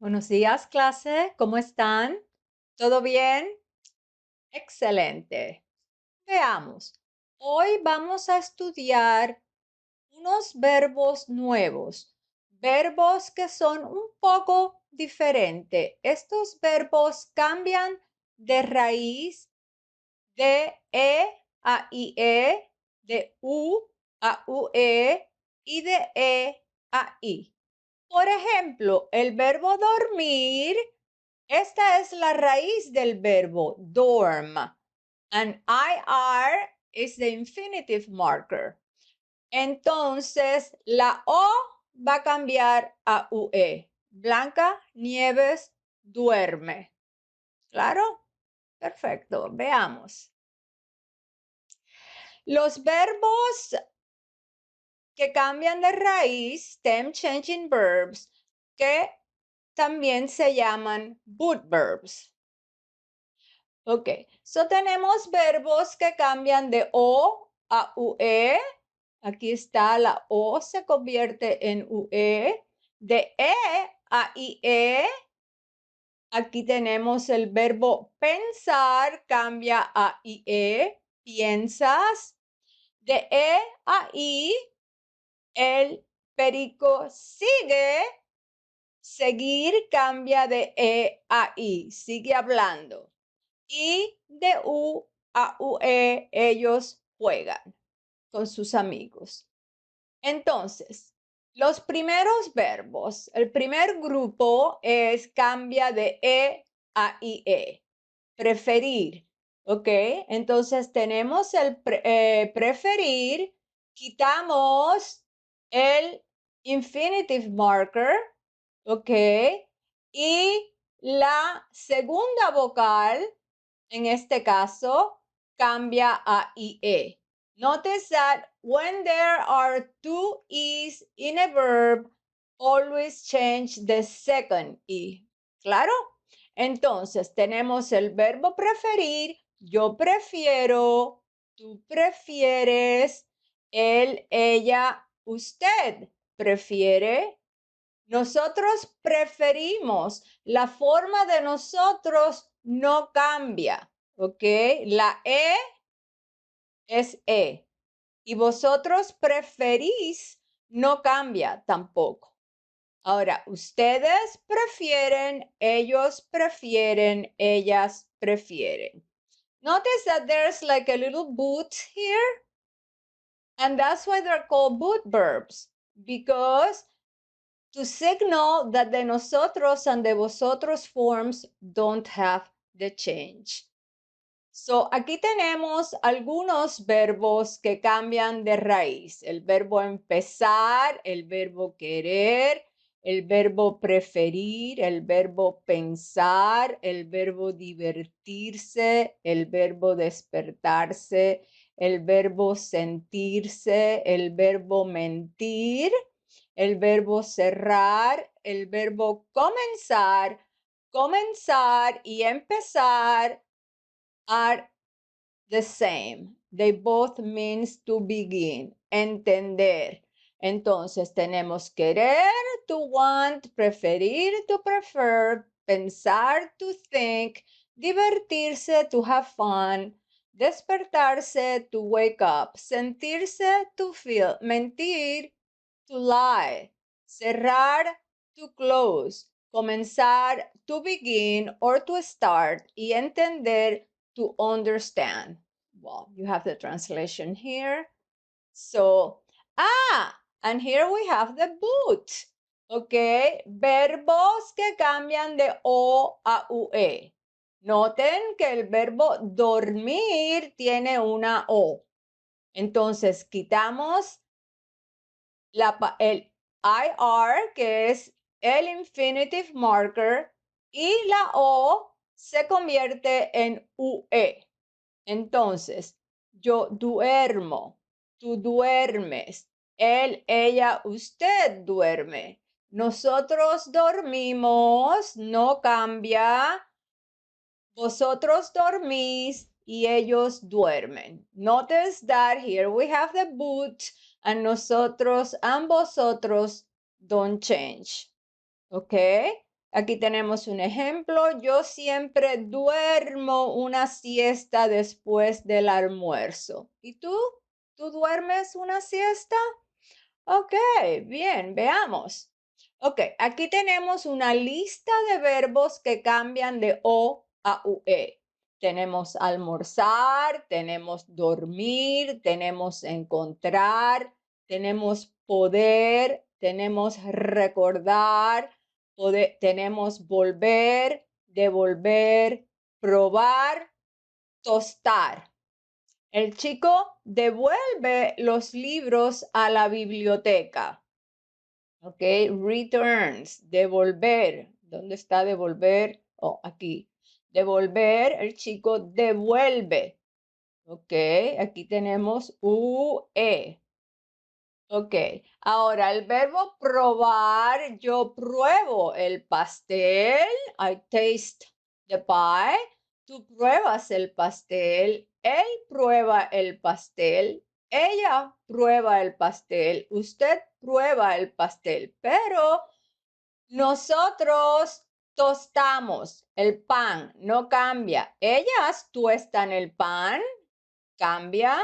Buenos días, clase. ¿Cómo están? ¿Todo bien? Excelente. Veamos. Hoy vamos a estudiar unos verbos nuevos, verbos que son un poco diferentes. Estos verbos cambian de raíz de a ie, de u a ue y de a i. Por ejemplo, el verbo dormir. Esta es la raíz del verbo dorm, and IR is the infinitive marker. Entonces, la O va a cambiar a UE. Blanca Nieves duerme. ¿Claro? Perfecto. Veamos. Los verbos que cambian de raíz, stem changing verbs, que también se llaman boot verbs. Ok, so tenemos verbos que cambian de O a UE. Aquí está, la O se convierte en UE. De E a IE. Aquí tenemos el verbo pensar, cambia a IE, piensas. De E a I, el perico sigue. Seguir cambia de E a I, sigue hablando. Y de U a UE ellos juegan con sus amigos. Entonces, los primeros verbos, el primer grupo es cambia de E a IE, preferir, ¿ok? Entonces tenemos el preferir, quitamos el infinitive marker, ¿ok? Y la segunda vocal en este caso, cambia a IE. Notice that when there are two E's in a verb, always change the second E. ¿Claro? Entonces, tenemos el verbo preferir, yo prefiero, tú prefieres, él, ella, usted prefiere. Nosotros preferimos, la forma de nosotros no cambia, ¿ok? La E es E y vosotros preferís no cambia tampoco. Ahora, ustedes prefieren, ellos prefieren, ellas prefieren. Notice that there's like a little boot here, and that's why they're called boot verbs, because to signal that the nosotros and the vosotros forms don't have the change. So, aquí tenemos algunos verbos que cambian de raíz. El verbo empezar, el verbo querer, el verbo preferir, el verbo pensar, el verbo divertirse, el verbo despertarse, el verbo sentirse, el verbo mentir, el verbo cerrar, el verbo comenzar, comenzar y empezar are the same. They both means to begin, entender. Entonces tenemos querer, to want, preferir, to prefer, pensar, to think, divertirse, to have fun, despertarse, to wake up, sentirse, to feel, mentir, to lie, cerrar, to close, comenzar, to begin or to start, y entender, to understand. Well, you have the translation here. So, and here we have the boot. Okay, verbos que cambian de O a UE. Noten que el verbo dormir tiene una O. Entonces, quitamos el IR, que es el infinitive marker, y la O se convierte en UE. Entonces, yo duermo, tú duermes, él, ella, usted duerme. Nosotros dormimos, no cambia. Vosotros dormís y ellos duermen. Notice that here we have the boot and nosotros and vosotros don't change. Okay? Aquí tenemos un ejemplo. Yo siempre duermo una siesta después del almuerzo. ¿Y tú? ¿Tú duermes una siesta? Ok, bien, veamos. Ok, aquí tenemos una lista de verbos que cambian de O a UE. Tenemos almorzar, tenemos dormir, tenemos encontrar, tenemos poder, tenemos recordar, tenemos volver, devolver, probar, tostar. El chico devuelve los libros a la biblioteca. Ok, returns, devolver. ¿Dónde está devolver? Oh, aquí. Devolver, el chico devuelve. Ok, aquí tenemos UE. Ok, ahora el verbo probar, yo pruebo el pastel. I taste the pie. Tú pruebas el pastel. Él prueba el pastel. Ella prueba el pastel. Usted prueba el pastel. Pero nosotros tostamos el pan. No cambia. Ellas tuestan el pan. Cambia.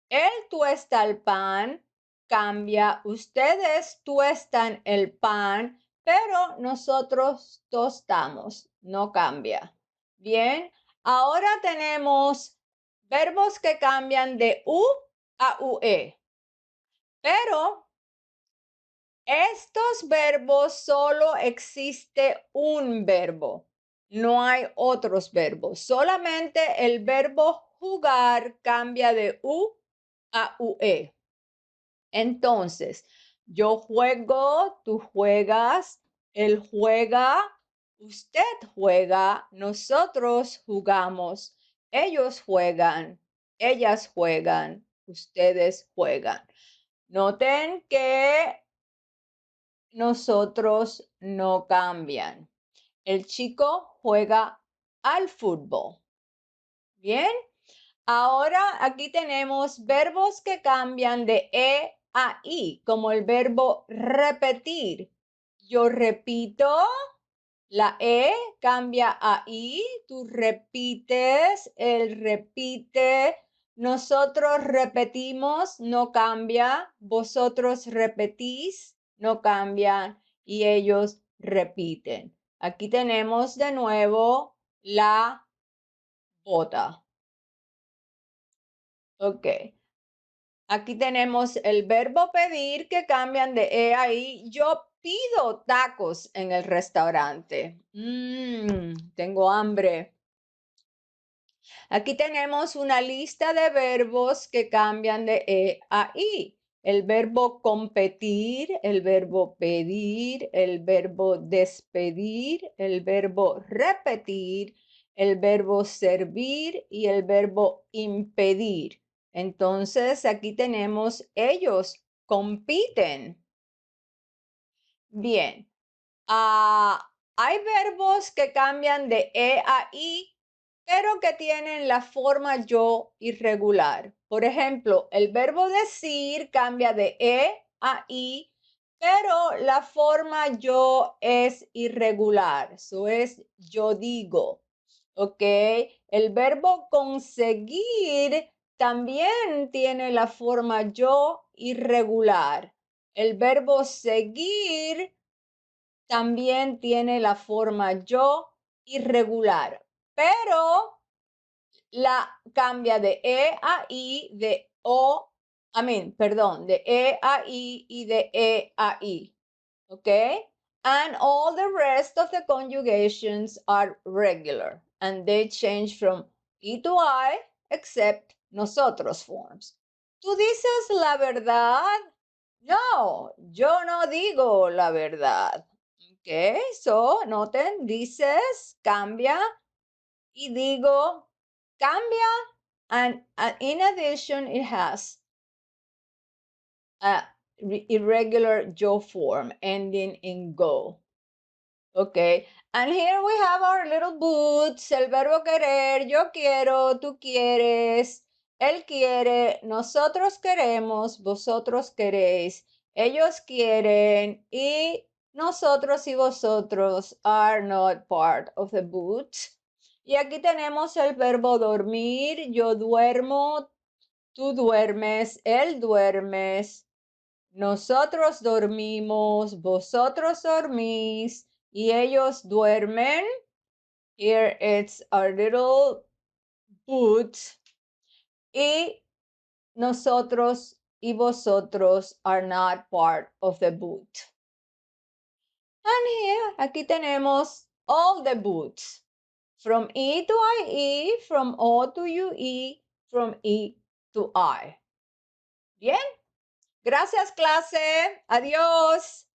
Él tuesta el pan, cambia. Ustedes tuestan el pan, pero nosotros tostamos, no cambia. Bien, ahora tenemos verbos que cambian de U a UE, pero estos verbos solo existe un verbo. No hay otros verbos. Solamente el verbo jugar cambia de U a UE. Entonces, yo juego, tú juegas, él juega, usted juega, nosotros jugamos, ellos juegan, ellas juegan, ustedes juegan. Noten que nosotros no cambian. El chico juega al fútbol. Bien, ahora aquí tenemos verbos que cambian de E a I, como el verbo repetir. Yo repito, la E cambia a I, tú repites, él repite, nosotros repetimos, no cambia, vosotros repetís, no cambian y ellos repiten. Aquí tenemos de nuevo la bota. Ok. Aquí tenemos el verbo pedir que cambian de E a I. Yo pido tacos en el restaurante. Tengo hambre. Aquí tenemos una lista de verbos que cambian de E a I. El verbo competir, el verbo pedir, el verbo despedir, el verbo repetir, el verbo servir y el verbo impedir. Entonces, aquí tenemos ellos compiten. Bien. Hay verbos que cambian de E a I, pero que tienen la forma yo irregular. Por ejemplo, el verbo decir cambia de E a I, pero la forma yo es irregular. Eso es yo digo. ¿Ok? El verbo conseguir también tiene la forma yo irregular. El verbo seguir también tiene la forma yo irregular, pero la cambia de E a I, de O, perdón, de E a I y de E a I. Okay? And all the rest of the conjugations are regular and they change from E to I except nosotros forms. ¿Tú dices la verdad? No, yo no digo la verdad. Okay, so noten, dices, cambia y digo, cambia, and in addition, it has a irregular yo form ending in go. Okay, and here we have our little boots, el verbo querer, yo quiero, tú quieres, él quiere, nosotros queremos, vosotros queréis, ellos quieren y nosotros y vosotros are not part of the boot. Y aquí tenemos el verbo dormir, yo duermo, tú duermes, él duermes, nosotros dormimos, vosotros dormís y ellos duermen. Here it's our little boot. Y nosotros y vosotros are not part of the boot. And here, aquí tenemos all the boots. From E to IE, from O to UE, from E to I. Bien, gracias clase. Adiós.